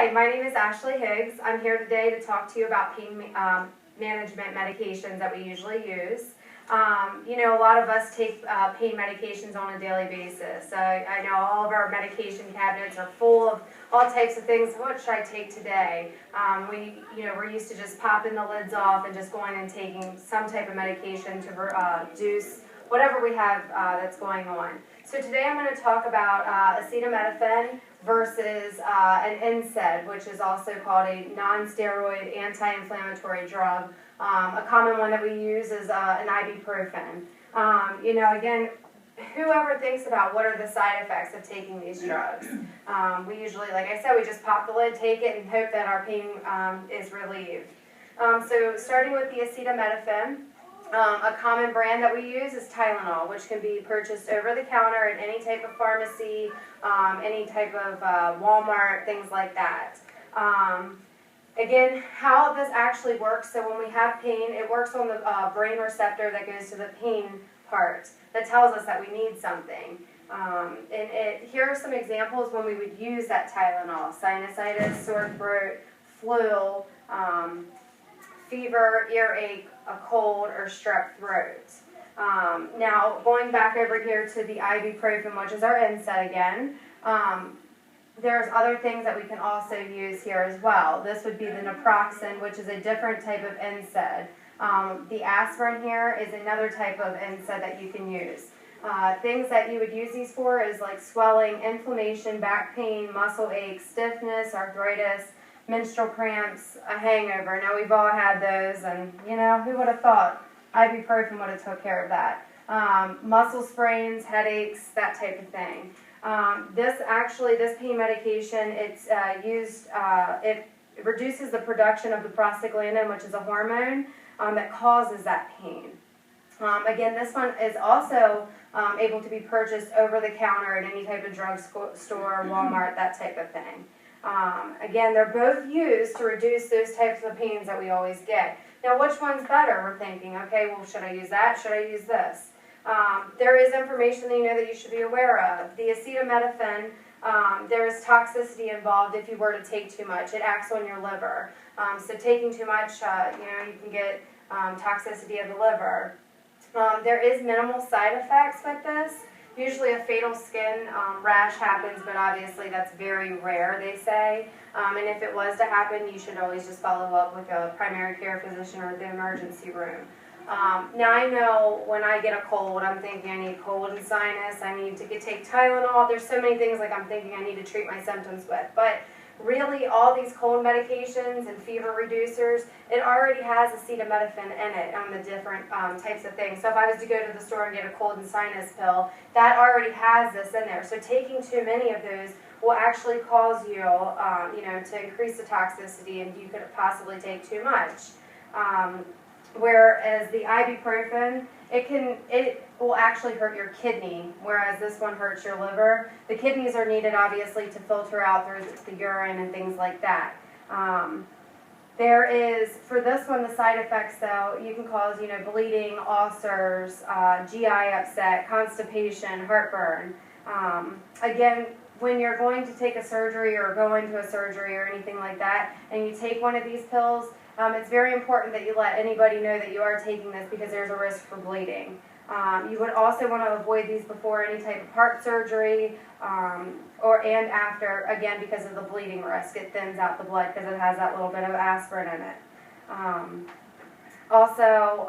Hi, my name is Ashley Higgs. I'm here today to talk to you about pain management medications that we usually use. A lot of us take pain medications on a daily basis. I know all of our medication cabinets are full of all types of things. What should I take today? We're used to just popping the lids off and just going and taking some type of medication to reduce whatever we have that's going on. So today I'm going to talk about acetaminophen versus an NSAID, which is also called a non-steroid anti-inflammatory drug. A common one that we use is an ibuprofen. Again, whoever thinks about what are the side effects of taking these drugs. We usually, like I said, we just pop the lid, take it, and hope that our pain is relieved. So starting with the acetaminophen, a common brand that we use is Tylenol, which can be purchased over the counter at any type of pharmacy, any type of Walmart, things like that. Again, how this actually works, so when we have pain, it works on the brain receptor that goes to the pain part that tells us that we need something. Here are some examples when we would use that Tylenol: sinusitis, sore throat, flu, fever, earache, a cold, or strep throat. Now, going back over here to the ibuprofen, which is our NSAID again, there's other things that we can also use here as well. This would be the naproxen, which is a different type of NSAID. The aspirin here is another type of NSAID that you can use. Things that you would use these for is like swelling, inflammation, back pain, muscle aches, stiffness, arthritis, menstrual cramps, a hangover. Now, we've all had those, and who would have thought ibuprofen would have took care of that. Muscle sprains, headaches, that type of thing. This pain medication, it reduces the production of the prostaglandin, which is a hormone that causes that pain. Again, this one is also able to be purchased over the counter at any type of drug store, Walmart, that type of thing. Again, they're both used to reduce those types of pains that we always get. Now, which one's better? We're thinking, okay, well, should I use that? Should I use this? There is information that you should be aware of. The acetaminophen, there is toxicity involved if you were to take too much. It acts on your liver. So taking too much, you can get toxicity of the liver. There is minimal side effects with this. Usually a fatal skin rash happens, but obviously that's very rare, they say. And if it was to happen, you should always just follow up with a primary care physician or the emergency room. Now, I know when I get a cold, I'm thinking I need cold and sinus, I need to take Tylenol. There's so many things like I'm thinking I need to treat my symptoms with. But really, all these cold medications and fever reducers, it already has acetaminophen in it on the different types of things. So if I was to go to the store and get a cold and sinus pill, that already has this in there. So taking too many of those will actually cause you, to increase the toxicity, and you could possibly take too much. Whereas the ibuprofen, it will actually hurt your kidney, whereas this one hurts your liver. The kidneys are needed, obviously, to filter out through the urine and things like that. For this one, the side effects, though, you can cause, bleeding, ulcers, GI upset, constipation, heartburn. Again, when you're going to take a surgery or going to a surgery or anything like that, and you take one of these pills, it's very important that you let anybody know that you are taking this because there's a risk for bleeding. You would also want to avoid these before any type of heart surgery and after, again, because of the bleeding risk. It thins out the blood because it has that little bit of aspirin in it. So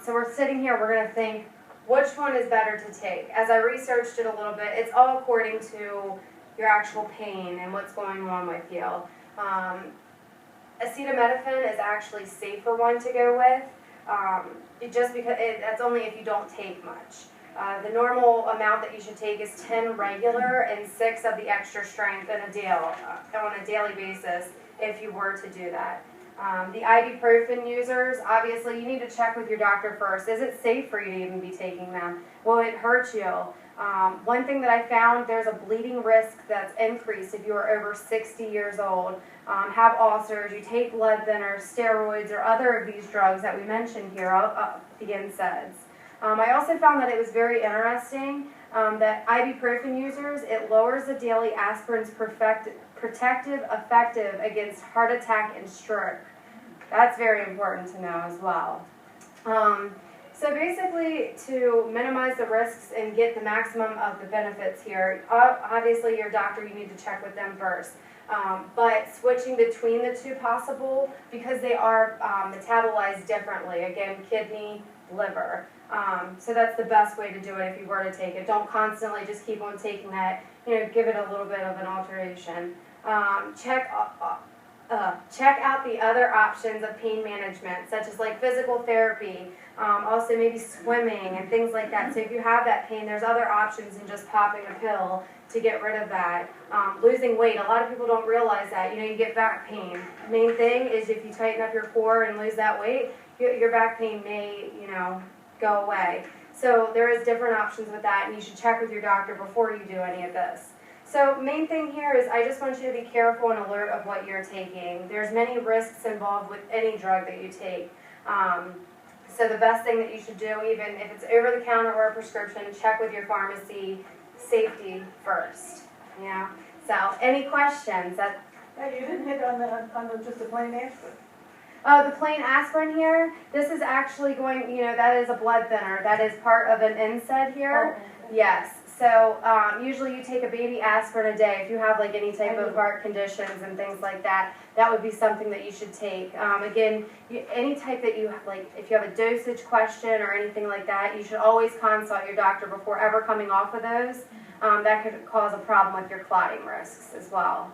we're sitting here, we're going to think, which one is better to take? As I researched it a little bit, it's all according to your actual pain and what's going on with you. Acetaminophen is actually safer one to go with, just because that's only if you don't take much. The normal amount that you should take is 10 regular and 6 of the extra strength on a daily basis if you were to do that. The ibuprofen users, obviously you need to check with your doctor first. Is it safe for you to even be taking them? Will it hurt you? One thing that I found, there's a bleeding risk that's increased if you are over 60 years old, have ulcers, you take blood thinners, steroids, or other of these drugs that we mentioned here, the NSAIDs. I also found that it was very interesting that ibuprofen users, it lowers the daily aspirin's protective, effective against heart attack and stroke. That's very important to know as well. So basically, to minimize the risks and get the maximum of the benefits here, obviously your doctor, you need to check with them first. But switching between the two possible, because they are metabolized differently, again, kidney, liver. So that's the best way to do it if you were to take it. Don't constantly just keep on taking that, give it a little bit of an alteration. Check out the other options of pain management, such as like physical therapy, also maybe swimming and things like that. So if you have that pain, there's other options than just popping a pill to get rid of that. Losing weight, a lot of people don't realize that. You get back pain. Main thing is if you tighten up your core and lose that weight, your back pain may, go away. So there is different options with that, and you should check with your doctor before you do any of this. So main thing here is I just want you to be careful and alert of what you're taking. There's many risks involved with any drug that you take. So the best thing that you should do, even if it's over the counter or a prescription, check with your pharmacy. Safety first. So any questions? You didn't hit on just the plain aspirin. The plain aspirin here, this is actually going, that is a blood thinner. That is part of an NSAID here. Oh, okay. Yes. So usually you take a baby aspirin a day. If you have like any type of heart conditions and things like that, that would be something that you should take. Again, any type that you like, if you have a dosage question or anything like that, you should always consult your doctor before ever coming off of those. That could cause a problem with your clotting risks as well.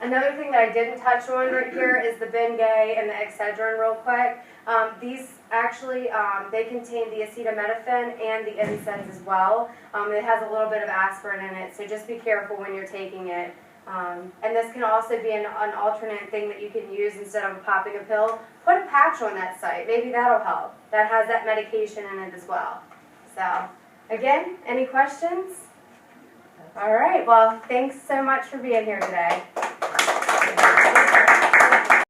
Another thing that I didn't touch on right here is the Bengay and the Excedrin real quick. These actually, they contain the acetaminophen and the NSAIDs as well. It has a little bit of aspirin in it, so just be careful when you're taking it. And this can also be an alternate thing that you can use instead of popping a pill. Put a patch on that site. Maybe that'll help. That has that medication in it as well. So, again, any questions? All right, well, thanks so much for being here today.